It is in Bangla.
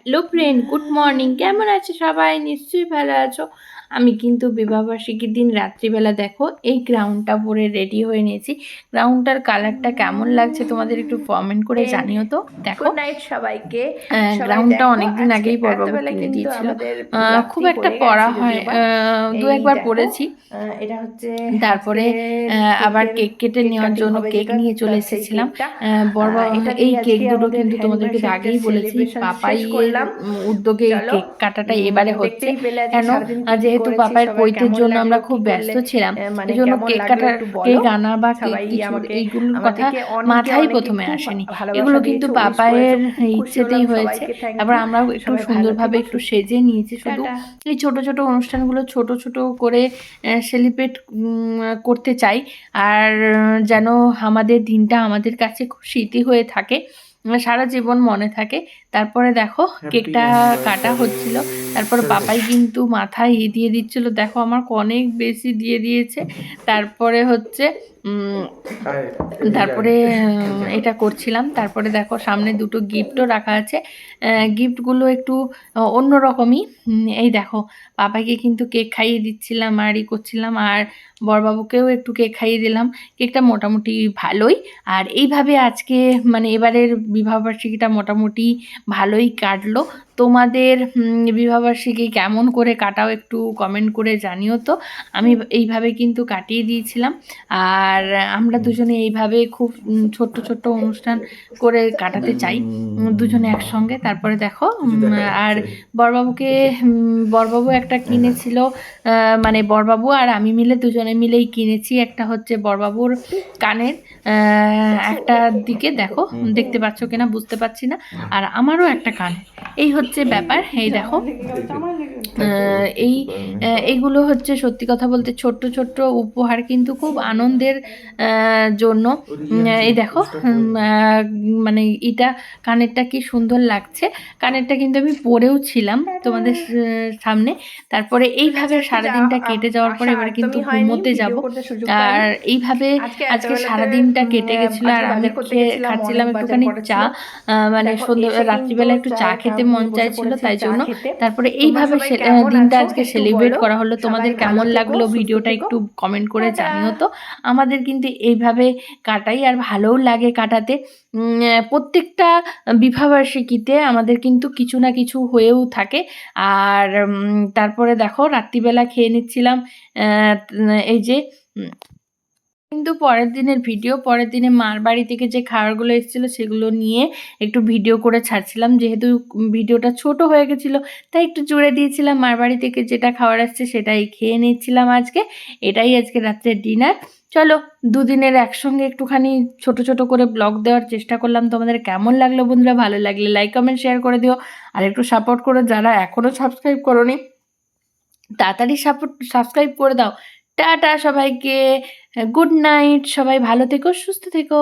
Hello friend, good morning. কেমন আছো সবাই? নিশ্চয়ই ভালো আছো। আমি কিন্তু বিবাহবার্ষিকীর দিন রাত্রিবেলা দেখো এই গ্রাউন্ডটা পরে রেডি হয়ে নিয়েছি। গ্রাউন্ডটার কালারটা কেমন লাগছে তোমাদের একটু কমেন্ট করে জানিও তো। দেখো, গুড নাইট সবাইকে। সবাই গ্রাউন্ডটা দেখো, অনেকদিন আজকে আগেই বড়বাবু এতবেলা কিনে কিন্তু দিয়েছিল। আমাদের খুব রাত্রি একটা হয়ে পড়া গেছে হয়, যদিও বা। দু এই একবার দেখো, পড়েছি। এটা হচ্ছে তারপরে আজকে আবার কেকের কেক কেটে কেক নেওয়ার কাটিং জন্য হবে, কেক যেটা নিয়ে চলে তার সেই এসেছিলাম। কেকটা। এটা এই দিয়ে কেক আজকে দুটো আমাদের কিন্তু তোমাদেরকে তো অ্যানিভার্সারিটা আগেই বলেছি, সেলিব্রেশন শেষ পাপাইয়ের করলাম। উদ্যোগে এই চলো, কেক কাটাটা এবারে হচ্ছে। দেখতেই পেলে আজকে কেন? সারাদিন কি কি যেহেতু করেছি, পাপাইয়ের সবার পৈতের কেমন জন্য লাগলো, আমরা কি খুব করলে, ব্যস্ত ছিলাম। মানে এই জন্য কেমন কেক লাগলো কাটার, একটু বলো। কেক আনা বা কেক সবাই কিছু আমাকে, এইগুলোর আমার কথা থেকে অনেকে মাথায় অনেকে প্রথমে খুব আসেনি। ভালোবাসা এগুলো কিন্তু দিয়েছো, উইশ করেছো, পাপাইয়ের খুব খুশি হলাম। ইচ্ছেতেই হয়েছে। সবাইকে থ্যাংক তারপর ইউ। আমরাও একটু সবাই ভালো সুন্দরভাবে থেকো, একটু সুস্থ সেজে থেকো। নিয়েছি। শুধু টাটা। এই ছোট ছোট অনুষ্ঠানগুলো ছোট ছোট করে সেলিব্রেট করতে চাই। আর যেন আমাদের দিনটা আমাদের কাছে খুব স্মৃতি হয়ে থাকে, সারা জীবন মনে থাকে। তারপরে দেখো কেকটা কাটা হচ্ছিল। তারপর পাপাই কিন্তু মাথায় দিয়ে দিচ্ছিল, দেখো আমার অনেক বেশি দিয়ে দিয়েছে। তারপরে হচ্ছে তারপরে এটা করছিলাম। তারপরে দেখো সামনে দুটো গিফটও রাখা আছে। গিফটগুলো একটু অন্যরকমই। এই দেখো, পাপাইকে কিন্তু কেক খাইয়ে দিচ্ছিলাম আর করছিলাম, আর বড়বাবুকেও একটু কেক খাইয়ে দিলাম। কেকটা মোটামুটি ভালোই। আর এইভাবে আজকে মানে এবারের বিবাহবার্ষিকীটা মোটামুটি ভালোই কাটলো। তোমাদের বিবাহবার্ষিকী কেমন করে কাটাও একটু কমেন্ট করে জানিও তো। আমি এইভাবে কিন্তু কাটিয়ে দিয়েছিলাম। আর আমরা দুজনে এইভাবে খুব ছোট্ট ছোট্ট অনুষ্ঠান করে কাটাতে চাই, দুজনে একসঙ্গে। তারপরে দেখো আর বড়বাবুকে বড়বাবু একটা কিনেছিল, মানে বড়বাবু আর আমি মিলে দুজনে মিলেই কিনেছি। একটা হচ্ছে বড়বাবুর কানের একটা দিকে, দেখো দেখতে পাচ্ছ কিনা বুঝতে পারছি না, আর আমারও একটা কান। এই হচ্ছে ব্যাপার। এই দেখো, এই এইগুলো হচ্ছে সত্যি কথা বলতে ছোট্ট ছোট্ট উপহার, কিন্তু খুব আনন্দের জন্য। এই দেখো, মানে এটা কানেরটা কি সুন্দর লাগছে। কানেরটা কিন্তু আমি পরেও ছিলাম তোমাদের সামনে। তারপরে এইভাবে সারাদিনটা কেটে যাওয়ার পরে এবারে কিন্তু একদমই হয়নি, ঘুমোতে যাব। ভিডিও করতে সুযোগ পাইনি। আর এইভাবে আজকে আজকে এতবেলাতে সারাদিনটা কেটে গেছিলো। আর আজকে আমি বাজার করতে গেছিলাম, খাচ্ছিলাম অনেক বাজার একটুখানি করা চা। ছিল। মানে দেখো, সন্ধ্যে এসে কিন্তু রাত্রিবেলা একটু চা চায়ের খেতে কাপ মন নিয়ে বসে চাইছিল, পড়েছি তাই চা জন্য। খেতে। তারপরে তোমরা এইভাবে সবাই কেমন দিনটা আছো আজকে একটু সেলিব্রেট বলো। করা হলো। সবাই তোমাদের ভালো কেমন থেকো, লাগলো সুস্থ ভিডিওটা থেকো। একটু কমেন্ট করে টাটা। জানিও তো। আমাদের কিন্তু এইভাবে কাটাই, আর ভালোও লাগে কাটাতে। প্রত্যেকটা বিবাহবার্ষিকীতে আমাদের কিন্তু কিছু না কিছু হয়েও থাকে। আর তারপরে দেখো রাত্রিবেলা খেয়ে নিচ্ছিলাম এই যে কিন্তু পরের দিনের ভিডিও, পরের দিনে মার বাড়ি থেকে যে খাবারগুলো এসেছিলো সেগুলো নিয়ে একটু ভিডিও করে ছাড়ছিলাম। যেহেতু ভিডিওটা ছোট হয়ে গেছিলো, তাই একটু জুড়ে দিয়েছিলাম। মার বাড়ি থেকে যেটা খাবার আসছে সেটাই খেয়ে নিচ্ছিলাম আজকে। এটাই আজকে রাত্রের ডিনার। চলো, দুদিনের একসঙ্গে একটুখানি ছোট ছোট করে ব্লগ দেওয়ার চেষ্টা করলাম। তোমাদের কেমন লাগলো বন্ধুরা? ভালো লাগলে লাইক কমেন্ট শেয়ার করে দিও, আর একটু সাপোর্ট করো। যারা এখনও সাবস্ক্রাইব করোনি তাড়াতাড়ি সাবস্ক্রাইব করে দাও। টাটা সবাইকে, গুড নাইট। সবাই ভালো থেকো, সুস্থ থেকো।